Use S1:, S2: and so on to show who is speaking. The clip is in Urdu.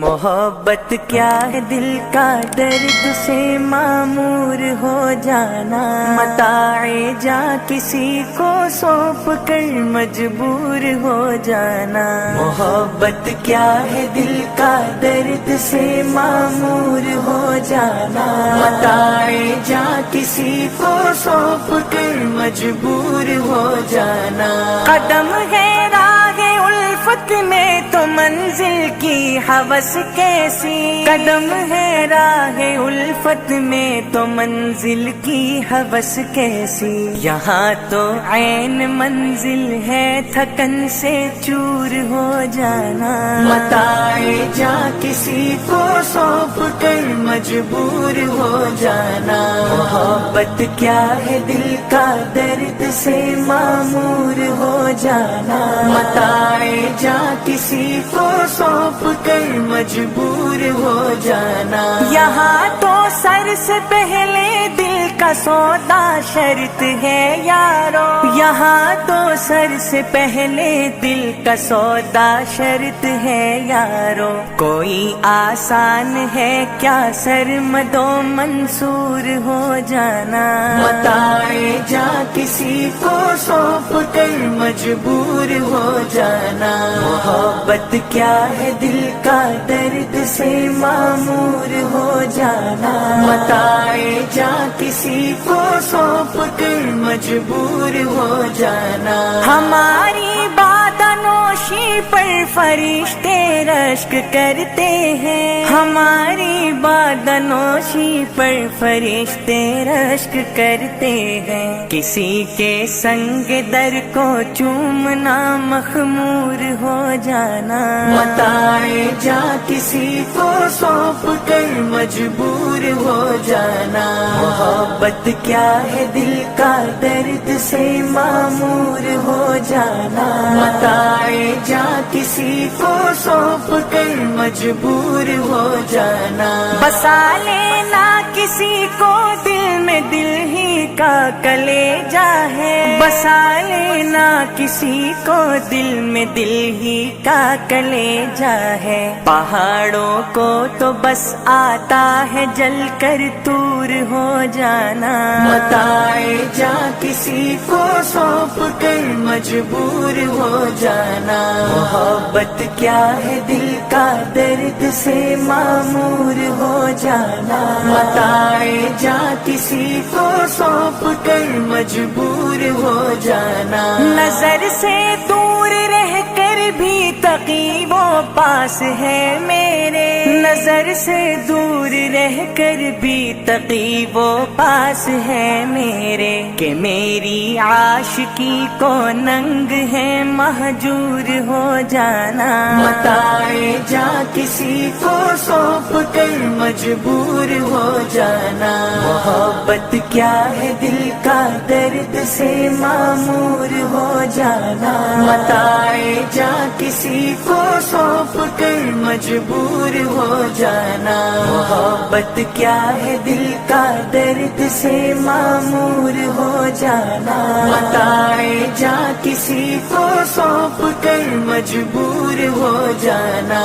S1: محبت کیا ہے دل کا درد سے معمور ہو جانا، متاع جا کسی کو سونپ کر مجبور ہو جانا۔ محبت کیا ہے دل کا درد سے معمور ہو جانا، متاع جا کسی کو سونپ کر مجبور ہو جانا۔ قدم ہے راہ الفت میں تو منزل کی ہوس کیسی، قدم ہے راہ الفت میں تو منزل کی ہوس کیسی، یہاں تو عین منزل ہے تھکن سے چور ہو جانا، متاع جا کسی کو سونپ کر مجبور ہو جانا۔ محبت کیا ہے دل کا درد سے معمور ہو جانا، متاع جا کسی کو سونپ کر مجبور ہو جانا۔ یہاں تو سر سے پہلے دل کا سودا شرط ہے یارو، یہاں تو سر سے پہلے دل کا سودا شرط ہے یارو، کوئی آسان ہے کیا سرمد و منصور ہو جانا، متاع جا کسی کو سونپ کر مجبور ہو جانا۔ محبت کیا ہے دل کا درد سے معمور ہو جانا، متاع جا کسی کو سونپ کر مجبور ہو جانا۔ ہماری بادنوشی پر فرشتے رشک کرتے ہیں، ہماری بادنوشی پر فرشتے رشک کرتے ہیں، کسی کے سنگ در کو چومنا مخمور ہو جانا، متاع جا کسی کو سونپ کر مجبور ہو جانا۔ محبت کیا ہے دل کا درد سے معمور ہو جانا، متاع جا کسی کو سونپ کر مجبور ہو جانا۔ بسا لینا کسی کو دل میں دل ہی کا کلیجا ہے، بسا لینا کسی کو دل میں دل ہی کا کلیجا ہے، پہاڑوں کو تو بس آتا ہے جل کر دور ہو جانا، متاع جا کسی کو سونپ کر مجبور ہو جانا۔ محبت کیا ہے دل کا درد سے معمور ہو جانا، متاع جا کسی کو سونپ کر مجبور ہو جانا۔ نظر سے دور رہ کر بھی تقی وہ پاس ہے میرے، نظر سے دور رہ کر بھی تقی وہ پاس ہے میرے، کہ میری عاشقی کو ننگ ہے مہجور ہو جانا، متاع جا کسی کو سونپ کر مجبور ہو جانا۔ محبت کیا ہے دل کا درد سے معمور ہو جانا، متاع جا کسی کو سونپ کر مجبور ہو جانا۔ محبت کیا ہے دل کا درد سے معمور ہو جانا، متاع جا کسی کو سونپ کر مجبور ہو جانا۔